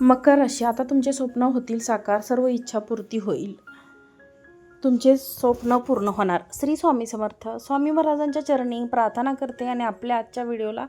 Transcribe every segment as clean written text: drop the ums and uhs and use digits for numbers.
मकर राशी, आता तुमचे स्वप्न होतील साकार, सर्व इच्छापूर्ती होईल, तुमचे स्वप्न पूर्ण होणार. श्री स्वामी समर्थ. स्वामी महाराजांच्या चरणी प्रार्थना करते आणि आपल्या आजच्या व्हिडिओला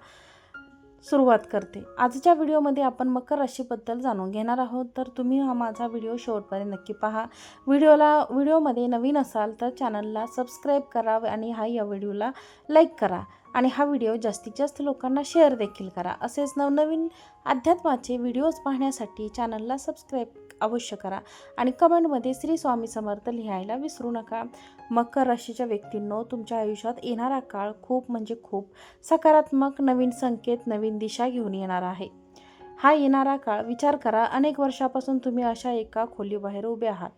सुरुवात करते. आजच्या व्हिडिओमध्ये आपण मकर राशीबद्दल जाणून घेणार आहोत, तर तुम्ही हा माझा व्हिडिओ शेवटपर्यंत नक्की पहा. व्हिडिओमध्ये नवीन असाल तर चॅनलला सबस्क्राईब करा आणि या व्हिडिओला लाईक करा आणि हा व्हिडिओ जास्तीत जास्त लोकांना शेअर देखील करा. असेच नवनवीन अध्यात्माचे व्हिडिओज पाहण्यासाठी चॅनलला सबस्क्राईब अवश्य करा आणि कमेंटमध्ये श्री स्वामी समर्थ लिहायला विसरू नका. मकर राशीच्या व्यक्तींनो, तुमच्या आयुष्यात येणारा काळ खूप खूप सकारात्मक, नवीन संकेत, नवीन दिशा घेऊन येणार आहे. हा येणारा काळ विचार करा, अनेक वर्षापासून तुम्ही अशा एका खोलीबाहेर उभे आहात,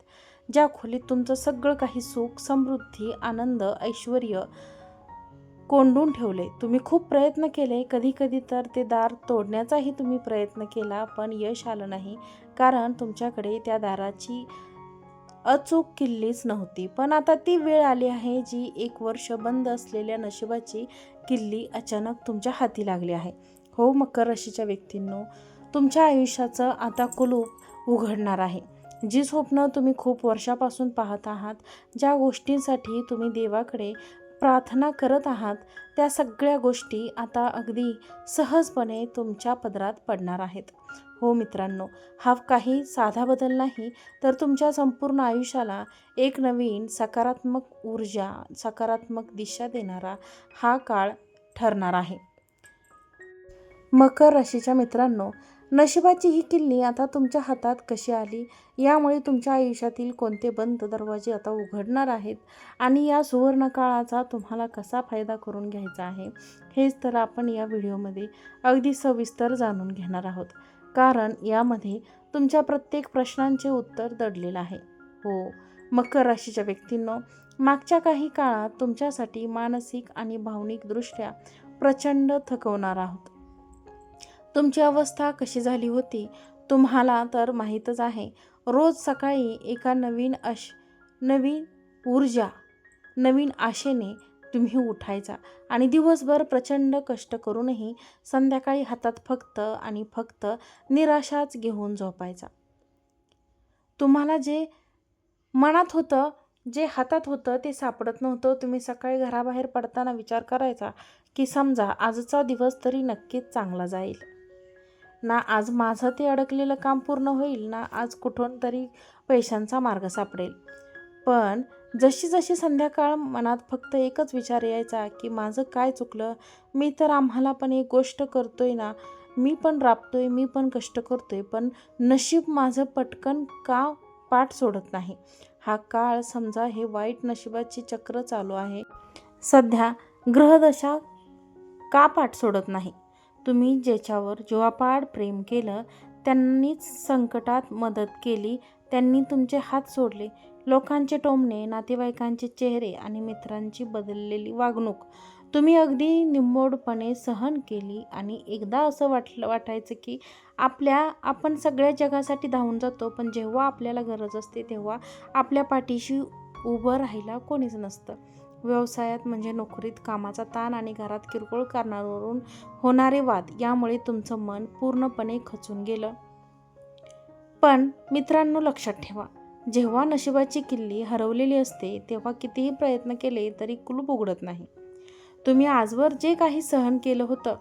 ज्या खोलीत तुमचं सगळं काही सुख, समृद्धी, आनंद, ऐश्वर्य कोंडून ठेवले. तुम्ही खूप प्रयत्न केले, कधी तर ते दार तोडण्याचाही तुम्ही प्रयत्न केला, पण यश आलं नाही, कारण तुमच्याकडे त्या दाराची अचूक किल्लीच नव्हती. पण आता ती वेळ आली आहे, जी 1 वर्ष बंद असलेल्या नशिबाची किल्ली अचानक तुमच्या हाती लागली आहे. हो मकर राशीच्या व्यक्तींनो, तुमच्या आयुष्याचं आता कुलूप उघडणार आहे. जी स्वप्न तुम्ही खूप वर्षापासून पाहत आहात, ज्या गोष्टींसाठी तुम्ही देवाकडे प्रार्थना करत आहात, त्या सगळ्या गोष्टी आता अगदी सहजपणे तुमच्या पदरात पडणार आहेत. हो मित्रांनो, हा काही साधा बदल नाही, तर तुमच्या संपूर्ण आयुष्याला एक नवीन सकारात्मक ऊर्जा, सकारात्मक दिशा देणारा हा काळ ठरणार आहे. मकर राशीच्या मित्रांनो, नशिबाची ही किल्ली आता तुमच्या हातात कशी आली, यामुळे तुमच्या आयुष्यातील कोणते बंद दरवाजे आता उघडणार आहेत आणि या सुवर्ण काळाचा तुम्हाला कसा फायदा करून घ्यायचा आहे, हेच तर आपण या व्हिडिओमध्ये अगदी सविस्तर जाणून घेणार आहोत. कारण यामध्ये तुमच्या प्रत्येक प्रश्नांचे उत्तर दडलेलं आहे. हो मकर राशीच्या व्यक्तींनो, मागच्या काही काळात तुमच्यासाठी मानसिक आणि भावनिकदृष्ट्या प्रचंड थकवणार आहोत. तुमची अवस्था कशी झाली होती तुम्हाला तर माहीतच आहे. रोज सकाळी एका नवीन ऊर्जा, नवीन आशेने तुम्ही उठायचा आणि दिवसभर प्रचंड कष्ट करूनही संध्याकाळी हातात फक्त निराशाच घेऊन झोपायचा. तुम्हाला जे मनात होतं, जे हातात होतं ते सापडत नव्हतं. तुम्ही सकाळी घराबाहेर पडताना विचार करायचा की समजा आजचा दिवस तरी नक्कीच चांगला जाईल ना, आज माझं ते अडकलेलं काम पूर्ण होईल ना, आज कुठून तरी पैशांचा मार्ग सापडेल. पण जशी संध्याकाळ मनात फक्त एकच विचार यायचा की माझं काय चुकलं, मी तर आम्हाला पण एक गोष्ट करतोय ना, मी पण राबतोय, मी पण कष्ट करतोय, पण नशीब माझं पटकन का पाठ सोडत नाही. हा काळ समजा हे वाईट नशिबाची चक्र चालू आहे. सध्या ग्रहदशा का पाठ सोडत नाही. तुम्ही ज्याच्यावर जीवापाड प्रेम केलं, त्यांनीच संकटात मदत केली, त्यांनी तुमचे हात सोडले. लोकांचे टोमणे, नातेवाईकांचे चेहरे आणि मित्रांची बदललेली वागणूक तुम्ही अगदी निंबोडपणे सहन केली आणि एकदा असं वाटायचं की आपण सगळ्या जगासाठी धावून जातो, पण जेव्हा आपल्याला गरज असते तेव्हा आपल्या पाठीशी उभं राहायला कोणीच नसतं. व्यवसायात नोकरीत कामाचा ताण आणि घरात किरकोळ कारणावरून होणारे वाद यामुळे तुमचं मन पूर्णपणे खचून गेलं. पण मित्रांनो, लक्षात ठेवा, जेव्हा नशिबाची किल्ली हरवलेली असते तेव्हा कितीही प्रयत्न केले तरी कुलूप उघडत नाही. तुम्ही आजवर जे काही सहन केलं होतं,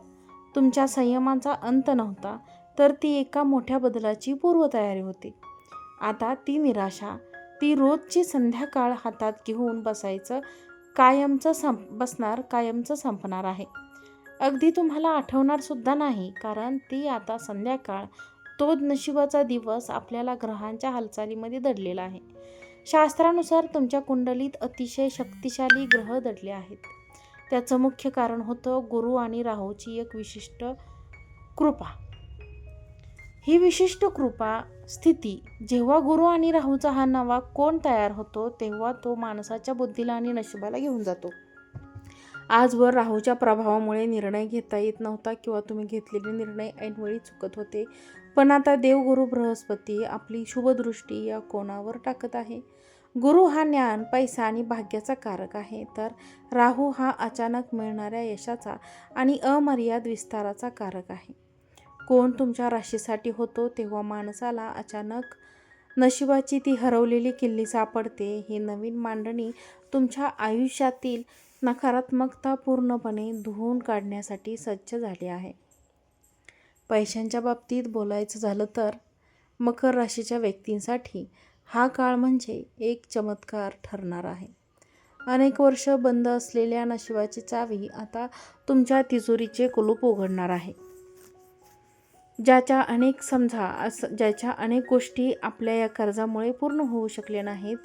तुमच्या संयमाचा अंत नव्हता, तर ती एका मोठ्या बदलाची पूर्वतयारी होती. आता ती निराशा, ती रोजची संध्याकाळ हातात घेऊन कायमचं संपणार आहे. अगदी तुम्हाला आठवणार सुद्धा नाही, कारण ती आता संध्याकाळ, तो नशिबाचा दिवस आपल्याला ग्रहांच्या हालचालीमध्ये दडलेला आहे. शास्त्रानुसार तुमच्या कुंडलीत अतिशय शक्तिशाली ग्रह दडले आहेत. त्याचं मुख्य कारण होतं गुरु आणि राहूची एक विशिष्ट कृपा. ही विशिष्ट कृपा स्थिती, जेव्हा गुरु आणि राहूचा हा नवा कोण तयार होतो, तेव्हा तो माणसाच्या बुद्धीला आणि नशिबाला घेऊन जातो. आजवर राहूच्या प्रभावामुळे निर्णय घेता येत नव्हता किंवा तुम्ही घेतलेले निर्णय ऐनवेळी चुकत होते. पण आता देवगुरु बृहस्पती आपली शुभदृष्टी या कोणावर टाकत आहे. गुरु हा ज्ञान, पैसा आणि भाग्याचा कारक आहे, तर राहू हा अचानक मिळणाऱ्या यशाचा आणि अमर्याद विस्ताराचा कारक आहे. कोण तुमच्या राशीसाठी होतो तेव्हा माणसाला अचानक नशिबाची ती हरवलेली किल्ली सापडते. ही नवीन मांडणी तुमच्या आयुष्यातील नकारात्मकता पूर्णपणे धुवून काढण्यासाठी सज्ज झाली आहे. पैशांच्या बाबतीत बोलायचं झालं तर मकर राशीच्या व्यक्तींसाठी हा काळ म्हणजे एक चमत्कार ठरणार आहे. अनेक वर्ष बंद असलेल्या नशिबाची चावी आता तुमच्या तिजोरीचे कुलूप उघडणार आहे. ज्याच्या अनेक गोष्टी आपल्या या कर्जामुळे पूर्ण होऊ शकल्या नाहीत,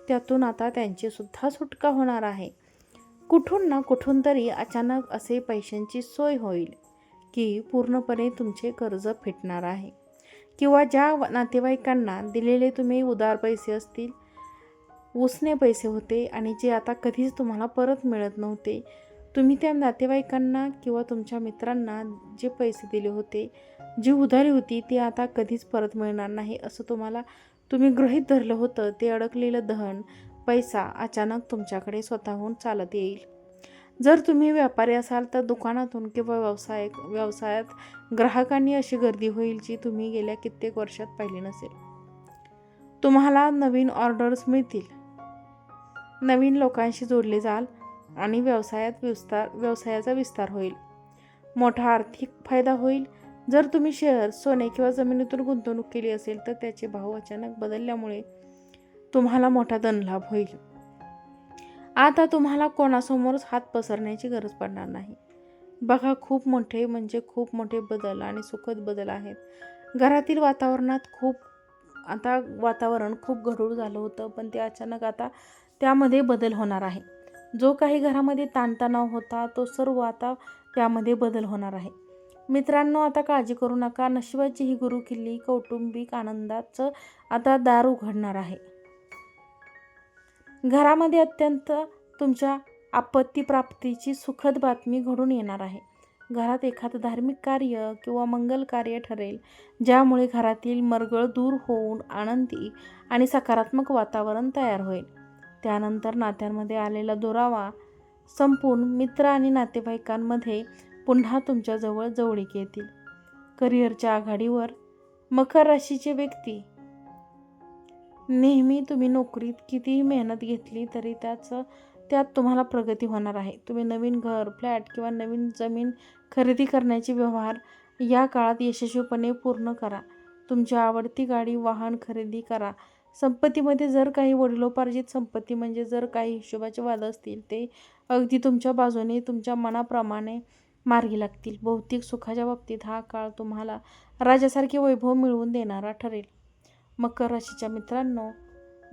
त्यातून आता त्यांची सुद्धा सुटका होणार आहे. कुठून ना कुठून तरी अचानक असे पैशांची सोय होईल की पूर्णपणे तुमचे कर्ज फिटणार आहे. किंवा ज्या नातेवाईकांना दिलेले तुम्ही उधार पैसे असतील, उसने पैसे होते आणि जे आता कधीच तुम्हाला परत मिळत नव्हते, तुम्ही त्या नातेवाईकांना किंवा तुमच्या मित्रांना जे पैसे दिले होते, जी उधारी होती ती आता कधीच परत मिळणार नाही असं तुम्ही गृहीत धरलं होतं, ते अडकलेलं धन, पैसा अचानक तुमच्याकडे स्वतःहून चालत येईल. जर तुम्ही व्यापारी असाल तर दुकानातून किंवा व्यवसायात ग्राहकांनी अशी गर्दी होईल जी तुम्ही गेल्या कित्येक वर्षात पाहिली नसेल. तुम्हाला नवीन ऑर्डर्स मिळतील, नवीन लोकांशी जोडले जाल आणि व्यवसायाचा विस्तार होईल. मोठा आर्थिक फायदा होईल. जर तुम्ही शेअर, सोने किंवा जमिनीतून गुंतवणूक केली असेल तर त्याचे भाव अचानक बदलल्यामुळे तुम्हाला मोठा धनलाभ होईल. आता तुम्हाला कोणासमोरच हात पसरण्याची गरज पडणार नाही. बघा, खूप मोठे बदल आणि सुखद बदल आहेत. घरातील वातावरण खूप गढूळ झालं होतं, पण ते अचानक आता त्यामध्ये बदल होणार आहे. जो काही घरामध्ये ताणतणाव होता तो सर्व आता त्यामध्ये बदल होणार आहे. मित्रांनो, आता काळजी करू नका. नशिबाची ही गुरुकिल्ली कौटुंबिक आनंदाचं आता दार उघडणार आहे. घरामध्ये अत्यंत तुमच्या आपत्ती प्राप्तीची सुखद बातमी घडून येणार आहे. घरात एखादं धार्मिक कार्य किंवा मंगल कार्य ठरेल, ज्यामुळे घरातील मरगळ दूर होऊन आनंदी आणि सकारात्मक वातावरण तयार होईल. त्यानंतर नात्यांमध्ये आलेला दुरावा संपून मित्र आणि नातेवाईकांमध्ये पुन्हा तुमच्या जवळीक येतील. करिअरच्या आघाडीवर मकर राशीचे व्यक्ती, नेहमी तुम्ही नोकरीत कितीही मेहनत घेतली तरी त्यात तुम्हाला प्रगती होणार आहे. तुम्ही नवीन घर, फ्लॅट किंवा नवीन जमीन खरेदी करण्याचे व्यवहार या काळात यशस्वीपणे पूर्ण करा. तुमची आवडती गाडी, वाहन खरेदी करा. संपत्तीमध्ये जर काही वडिलोपार्जित संपत्ती म्हणजे जर काही हिशोबाचे वाद असतील, ते अगदी तुमच्या बाजूने तुमच्या मनाप्रमाणे मार्गी लागतील. भौतिक सुखाच्या बाबतीत हा काळ तुम्हाला राजासारखे वैभव मिळवून देणारा ठरेल. मकर राशीच्या मित्रांनो,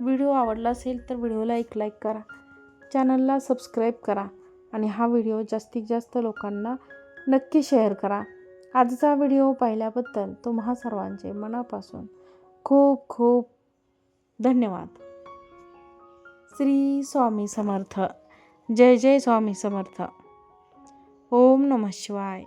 व्हिडिओ आवडला असेल तर व्हिडिओला एक लाईक करा, चॅनलला सबस्क्राईब करा आणि हा व्हिडिओ जास्तीत जास्त लोकांना नक्की शेअर करा. आजचा व्हिडिओ पाहिल्याबद्दल तुम्हा सर्वांचे मनापासून खूप खूप धन्यवाद. श्री स्वामी समर्थ. जय जय स्वामी समर्थ. ओम नमः शिवाय.